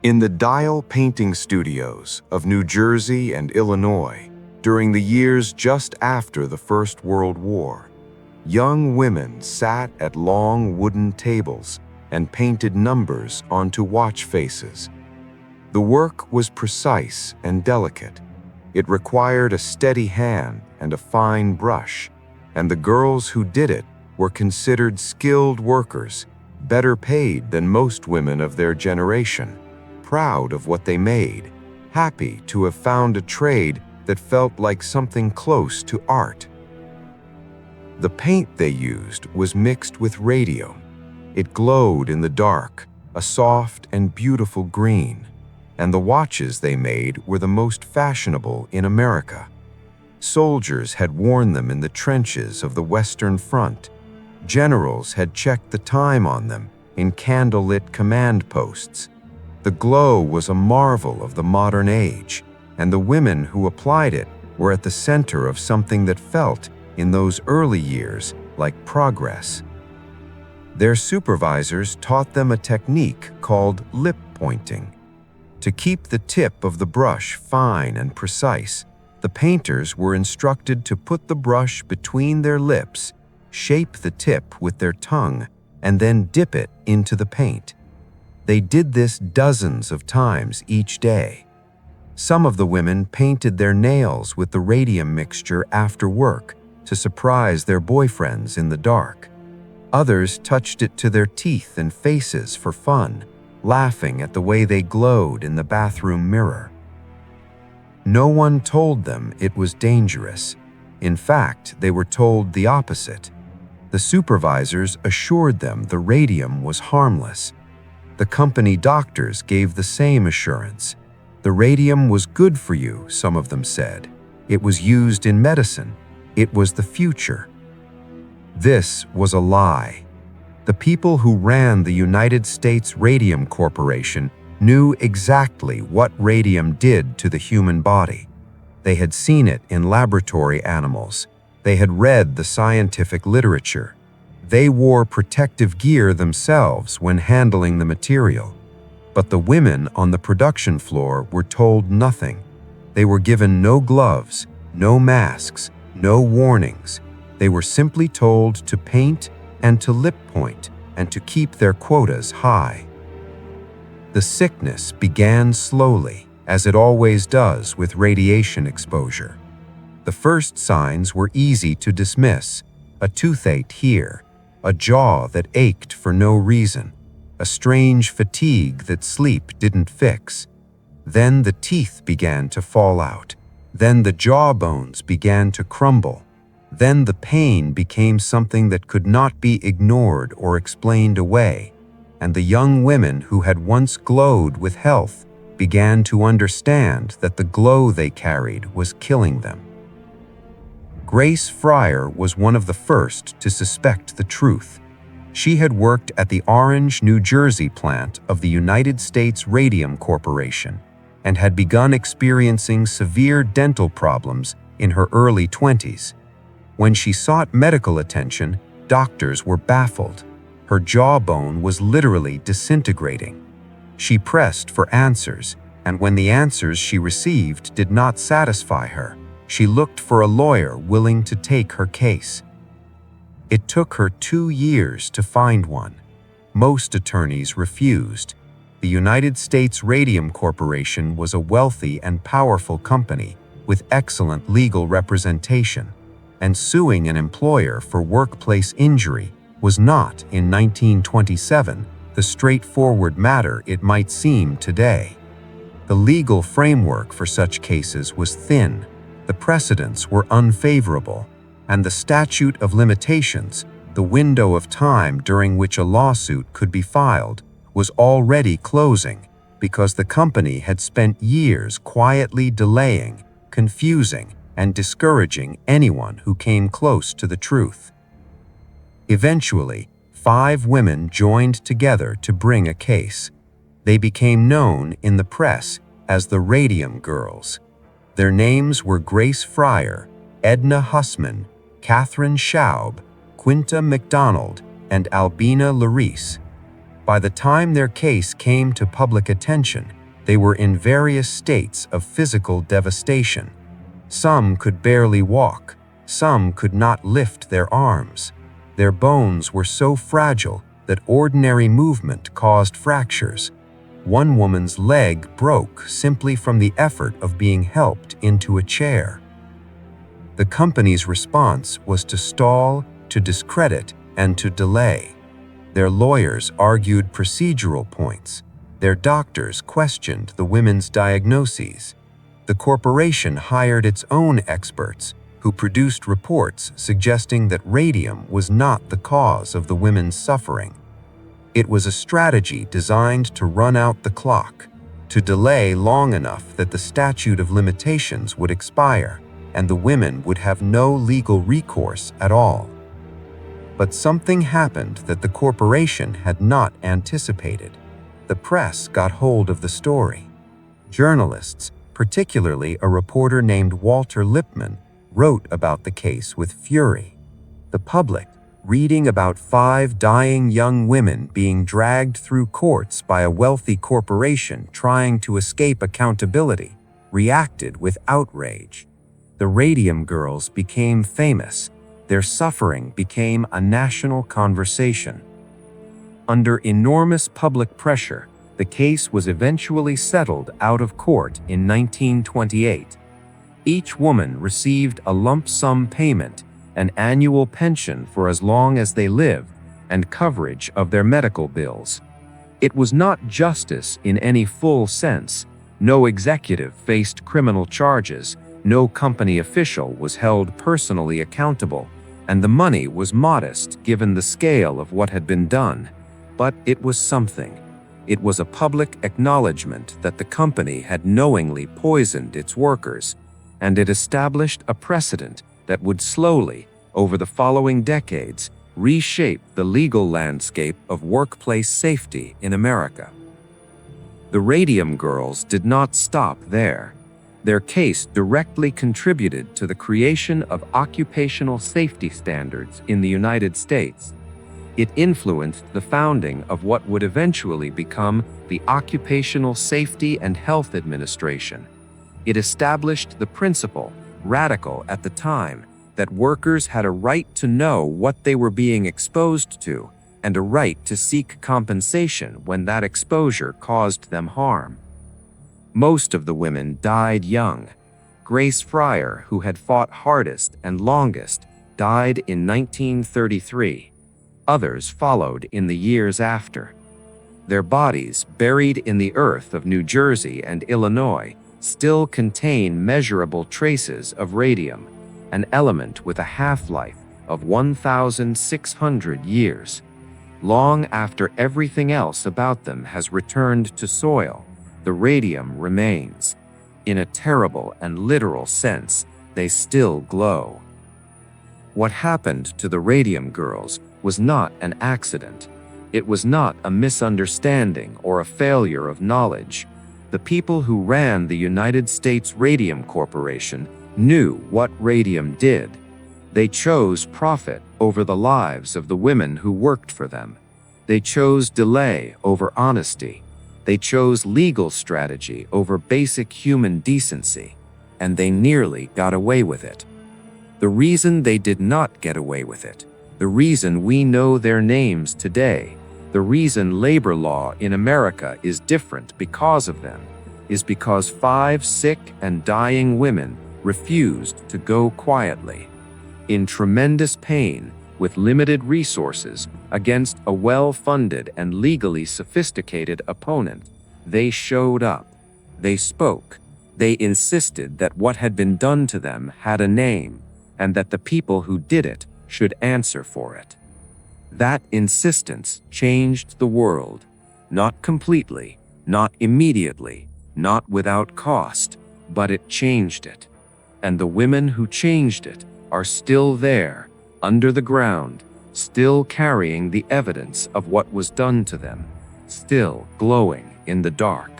In the dial painting studios of New Jersey and Illinois, during the years just after the First World War, young women sat at long wooden tables and painted numbers onto watch faces. The work was precise and delicate. It required a steady hand and a fine brush, and the girls who did it were considered skilled workers, better paid than most women of their generation, proud of what they made, happy to have found a trade that felt like something close to art. The paint they used was mixed with radium. It glowed in the dark, a soft and beautiful green, and the watches they made were the most fashionable in America. Soldiers had worn them in the trenches of the Western Front. Generals had checked the time on them in candlelit command posts. The glow was a marvel of the modern age, and the women who applied it were at the center of something that felt, in those early years, like progress. Their supervisors taught them a technique called lip pointing. To keep the tip of the brush fine and precise, the painters were instructed to put the brush between their lips, shape the tip with their tongue, and then dip it into the paint. They did this dozens of times each day. Some of the women painted their nails with the radium mixture after work to surprise their boyfriends in the dark. Others touched it to their teeth and faces for fun, laughing at the way they glowed in the bathroom mirror. No one told them it was dangerous. In fact, they were told the opposite. The supervisors assured them the radium was harmless. The company doctors gave the same assurance. The radium was good for you, some of them said. It was used in medicine. It was the future. This was a lie. The people who ran the United States Radium Corporation knew exactly what radium did to the human body. They had seen it in laboratory animals. They had read the scientific literature. They wore protective gear themselves when handling the material. But the women on the production floor were told nothing. They were given no gloves, no masks, no warnings. They were simply told to paint and to lip point and to keep their quotas high. The sickness began slowly, as it always does with radiation exposure. The first signs were easy to dismiss: a toothache here, a jaw that ached for no reason, a strange fatigue that sleep didn't fix. Then the teeth began to fall out. Then the jawbones began to crumble. Then the pain became something that could not be ignored or explained away, and the young women who had once glowed with health began to understand that the glow they carried was killing them. Grace Fryer was one of the first to suspect the truth. She had worked at the Orange, New Jersey plant of the United States Radium Corporation and had begun experiencing severe dental problems in her early 20s. When she sought medical attention, doctors were baffled. Her jawbone was literally disintegrating. She pressed for answers, and when the answers she received did not satisfy her, she looked for a lawyer willing to take her case. It took her 2 years to find one. Most attorneys refused. The United States Radium Corporation was a wealthy and powerful company with excellent legal representation, and suing an employer for workplace injury was not, in 1927, the straightforward matter it might seem today. The legal framework for such cases was thin, the precedents were unfavorable, and the statute of limitations, the window of time during which a lawsuit could be filed, was already closing because the company had spent years quietly delaying, confusing, and discouraging anyone who came close to the truth. Eventually, 5 women joined together to bring a case. They became known in the press as the Radium Girls. Their names were Grace Fryer, Edna Hussman, Catherine Schaub, Quinta McDonald, and Albina Larice. By the time their case came to public attention, they were in various states of physical devastation. Some could barely walk, some could not lift their arms. Their bones were so fragile that ordinary movement caused fractures. One woman's leg broke simply from the effort of being helped into a chair. The company's response was to stall, to discredit, and to delay. Their lawyers argued procedural points. Their doctors questioned the women's diagnoses. The corporation hired its own experts, who produced reports suggesting that radium was not the cause of the women's suffering. It was a strategy designed to run out the clock, to delay long enough that the statute of limitations would expire, and the women would have no legal recourse at all. But something happened that the corporation had not anticipated. The press got hold of the story. Journalists, particularly a reporter named Walter Lippmann, wrote about the case with fury. The public, reading about 5 dying young women being dragged through courts by a wealthy corporation trying to escape accountability, reacted with outrage. The Radium Girls became famous. Their suffering became a national conversation. Under enormous public pressure, the case was eventually settled out of court in 1928. Each woman received a lump sum payment, an annual pension for as long as they lived, and coverage of their medical bills. It was not justice in any full sense. No executive faced criminal charges, no company official was held personally accountable, and the money was modest given the scale of what had been done. But it was something. It was a public acknowledgement that the company had knowingly poisoned its workers, and it established a precedent that would slowly, over the following decades, reshape the legal landscape of workplace safety in America. The Radium Girls did not stop there. Their case directly contributed to the creation of occupational safety standards in the United States. It influenced the founding of what would eventually become the Occupational Safety and Health Administration. It established the principle, radical at the time, that workers had a right to know what they were being exposed to and a right to seek compensation when that exposure caused them harm. Most of the women died young. Grace Fryer, who had fought hardest and longest, died in 1933. Others followed in the years after. Their bodies, buried in the earth of New Jersey and Illinois, still contain measurable traces of radium, an element with a half-life of 1,600 years. Long after everything else about them has returned to soil, the radium remains. In a terrible and literal sense, they still glow. What happened to the Radium Girls was not an accident. It was not a misunderstanding or a failure of knowledge. The people who ran the United States Radium Corporation knew what radium did. They chose profit over the lives of the women who worked for them. They chose delay over honesty. They chose legal strategy over basic human decency, and they nearly got away with it. The reason they did not get away with it, the reason we know their names today, the reason labor law in America is different because of them, is because 5 sick and dying women refused to go quietly. In tremendous pain, with limited resources, against a well-funded and legally sophisticated opponent, they showed up. They spoke. They insisted that what had been done to them had a name, and that the people who did it should answer for it. That insistence changed the world, not completely, not immediately, not without cost, but it changed it. And the women who changed it are still there, under the ground, still carrying the evidence of what was done to them, still glowing in the dark.